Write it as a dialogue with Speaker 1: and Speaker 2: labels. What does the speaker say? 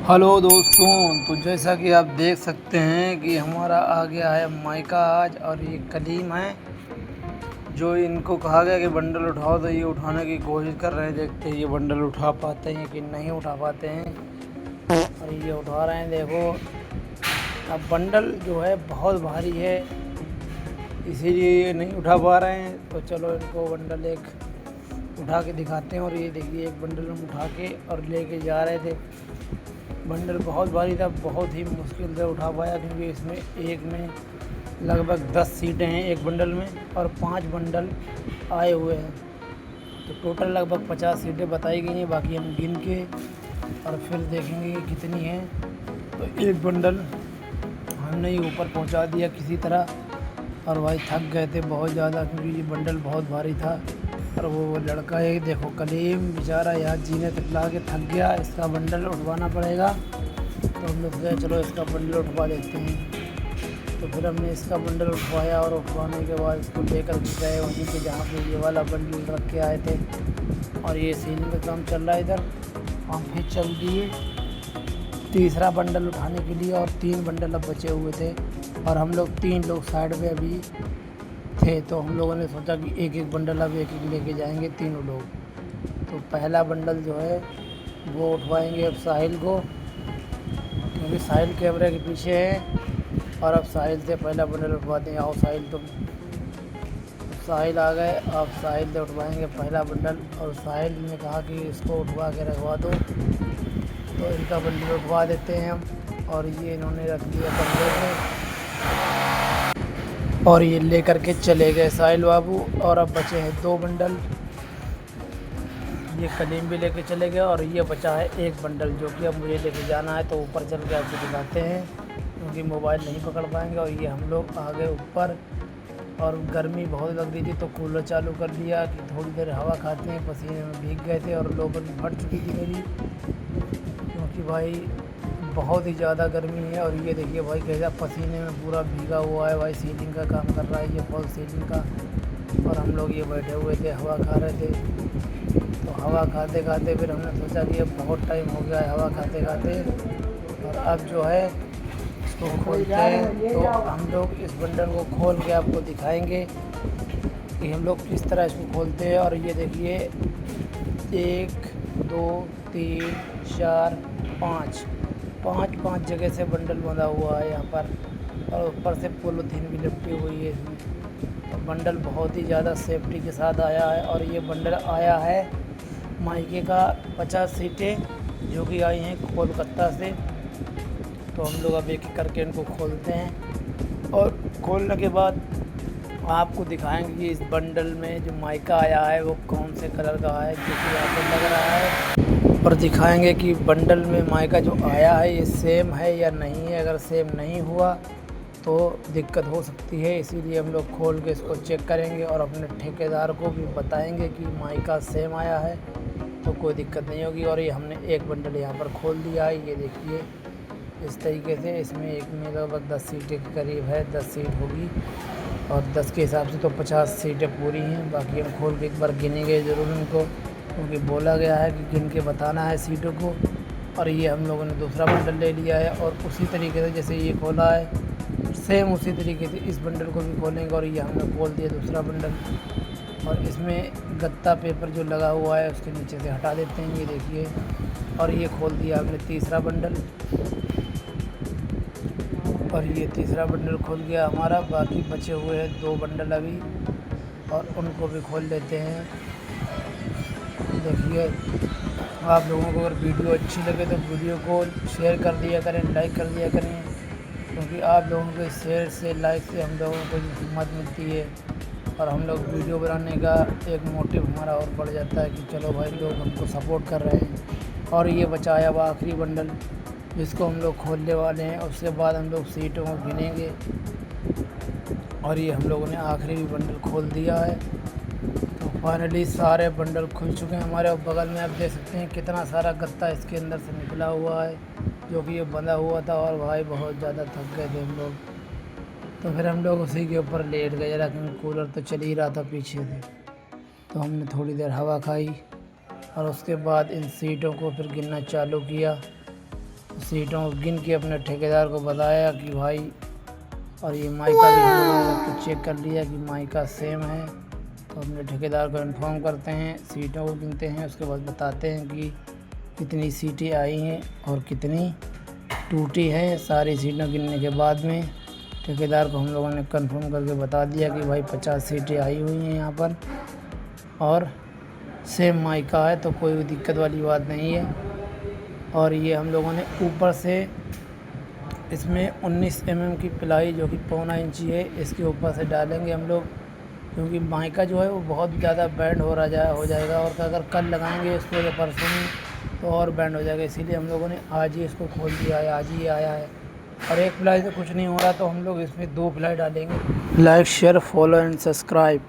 Speaker 1: Hello दोस्तों, तो जैसा कि आप देख सकते हैं कि हमारा आ गया है माइका आज। और ये कलीम है जो इनको कहा गया कि बंडल उठाओ, तो ये उठाने की कोशिश कर रहे हैं। देखते हैं ये बंडल उठा पाते हैं कि नहीं उठा पाते हैं। और ये उठा रहे हैं, देखो। अब बंडल जो है बहुत भारी है, इसीलिए ये नहीं उठा पा रहे हैं। तो चलो इनको बंडल एक उठा के दिखाते हैं। और ये देखिए, एक बंडल हम उठा के और लेके जा रहे थे। बंडल बहुत भारी था, बहुत ही मुश्किल से उठा पाया, क्योंकि इसमें एक में लगभग 10 सीटें हैं एक बंडल में, और 5 बंडल आए हुए हैं। तो टोटल लगभग 50 सीटें बताई गई हैं। बाकी हम गिन के और फिर देखेंगे कि कितनी हैं। तो एक बंडल हमने ही ऊपर पहुंचा दिया किसी तरह। और भाई थक गए थे बहुत ज़्यादा, क्योंकि ये बंडल बहुत भारी था। और वो लड़का है, देखो कलीम बेचारा यहाँ जीने तक ला के थक गया। इसका बंडल उठवाना पड़ेगा। तो हम लोग सोचे चलो इसका बंडल उठवा देते हैं। तो फिर हमने इसका बंडल उठवाया, और उठवाने के बाद इसको लेकर गए वहीं पे जहाँ पे ये वाला बंडल रख के आए थे। और ये सीलिंग का काम चल रहा है इधर। हम फिर चल दिए तीसरा बंडल उठाने के लिए, और 3 बंडल अब बचे हुए थे। और हम लोग 3 लोग साइड में अभी थे। तो हम लोगों ने सोचा कि एक एक बंडल अब एक एक लेके जाएंगे तीनों लोग। तो पहला बंडल जो है वो उठवाएंगे अब साहिल को, क्योंकि साहिल कैमरे के पीछे है। और अब साहिल से पहला बंडल उठवाते हैं। आओ साहिल, तुम। साहिल आ गए, अब साहिल से उठवाएंगे पहला बंडल। और साहिल ने कहा कि इसको उठवा के रखवा दो, तो इनका बंडल उठवा देते हैं हम। और ये इन्होंने रख दिया बंडल में, और ये लेकर के चले गए साहिल बाबू। और अब बचे हैं 2 बंडल। ये कलीम भी लेके चले गए, और ये बचा है एक बंडल, जो कि अब मुझे लेके जाना है। तो ऊपर चल के आपको दिखाते हैं, क्योंकि मोबाइल नहीं पकड़ पाएंगे। और ये हम लोग आ गए ऊपर, और गर्मी बहुत लग रही थी, तो कूलर चालू कर लिया कि थोड़ी देर हवा खाते हैं। पसीने में भीग गए थे, और लोगों की फट चुकी थी मेरी, क्योंकि भाई बहुत ही ज़्यादा गर्मी है। और ये देखिए भाई कैसा पसीने में पूरा भीगा हुआ है। भाई सीलिंग का काम कर रहा है, ये फॉल सीलिंग का। और हम लोग ये बैठे हुए थे, हवा खा रहे थे। तो हवा खाते खाते फिर हमने सोचा कि अब बहुत टाइम हो गया है हवा खाते खाते, और अब जो है इसको खोलते हैं। तो हम लोग इस बंडल को खोल के आपको दिखाएंगे कि हम लोग किस तरह इसको खोलते हैं। और ये देखिए, 1 2 3 4 5 जगह से बंडल बंधा हुआ है यहाँ पर। और ऊपर से पॉलीथीन भी लिपटी हुई है इसमें। तो बंडल बहुत ही ज़्यादा सेफ्टी के साथ आया है। और ये बंडल आया है माइके का 50 सीटें, जो कि आई हैं कोलकाता से। तो हम लोग अब एक एक करके इनको खोलते हैं, और खोलने के बाद आपको दिखाएंगे कि इस बंडल में जो माइका आया है वो कौन से कलर का है, जो कि यहाँ पर लग रहा है। और दिखाएंगे कि बंडल में माइका जो आया है ये सेम है या नहीं है। अगर सेम नहीं हुआ तो दिक्कत हो सकती है, इसीलिए हम लोग खोल के इसको चेक करेंगे। और अपने ठेकेदार को भी बताएंगे कि माइका सेम आया है, तो कोई दिक्कत नहीं होगी। और ये हमने एक बंडल यहाँ पर खोल दिया है, ये देखिए इस तरीके से। इसमें एक में लगभग 10 सीटें के करीब है, 10 सीट होगी। और 10 के हिसाब से तो 50 सीटें पूरी हैं। बाकी हम खोल के एक बार गिनेंगे ज़रूर इनको, क्योंकि बोला गया है कि गिन के बताना है सीटों को। और ये हम लोगों ने दूसरा बंडल ले लिया है, और उसी तरीके से जैसे ये खोला है सेम उसी तरीके से इस बंडल को भी खोलेंगे। और ये हमने खोल दिया दूसरा बंडल, और इसमें गत्ता पेपर जो लगा हुआ है उसके नीचे से हटा देते हैं, ये देखिए। और ये खोल दिया हमने तीसरा बंडल, और ये तीसरा बंडल खोल गया हमारा। बाकी बचे हुए हैं 2 बंडल अभी, और उनको भी खोल लेते हैं। देखिए, आप लोगों को अगर वीडियो अच्छी लगे तो वीडियो को शेयर कर दिया करें, लाइक कर दिया करें, क्योंकि आप लोगों के शेयर से, लाइक से हम लोगों को हिम्मत मिलती है। और हम लोग वीडियो बनाने का एक मोटिव हमारा और बढ़ जाता है कि चलो भाई लोग हमको सपोर्ट कर रहे हैं। और ये बचाया हुआ आखिरी बंडल, जिसको हम लोग खोलने वाले हैं। उसके बाद हम लोग सीटों को गिनेंगे। और ये हम लोगों ने आखिरी भी बंडल खोल दिया है। तो फाइनली सारे बंडल खुल चुके हैं हमारे। और बगल में आप देख सकते हैं कितना सारा गत्ता इसके अंदर से निकला हुआ है, जो कि ये बंधा हुआ था। और भाई बहुत ज़्यादा थक गए थे हम लोग, तो फिर हम लोग उसी के ऊपर लेट गए, लेकिन कूलर तो चल ही रहा था पीछे से। तो हमने थोड़ी देर हवा खाई, और उसके बाद इन सीटों को फिर गिनना चालू किया। सीटों को गिन के अपने ठेकेदार को बताया कि भाई, और ये माइका भी हम लोगों ने कुछ चेक कर लिया कि माइका सेम है। तो अपने ठेकेदार को इन्फॉर्म करते हैं, सीटों को गिनते हैं, उसके बाद बताते हैं कि कितनी सीटें आई हैं और कितनी टूटी हैं। सारी सीटें गिनने के बाद में ठेकेदार को हम लोगों ने कंफर्म करके बता दिया कि भाई 50 सीटें आई हुई हैं यहाँ पर और सेम माइका है, तो कोई दिक्कत वाली बात नहीं है। और ये हम लोगों ने ऊपर से इसमें 19 mm की प्लाई जो कि 1.25 इंची है, इसके ऊपर से डालेंगे हम लोग, क्योंकि माइका जो है वो बहुत ज़्यादा बैंड हो जाएगा और अगर कल लगाएंगे इसको या परसों में तो और बैंड हो जाएगा। इसीलिए हम लोगों ने आज ही इसको खोल दिया है, आज ही आया है। और एक प्लाई से कुछ नहीं हो रहा तो हम लोग इसमें 2 प्लाई डालेंगे। Like, share, follow and subscribe.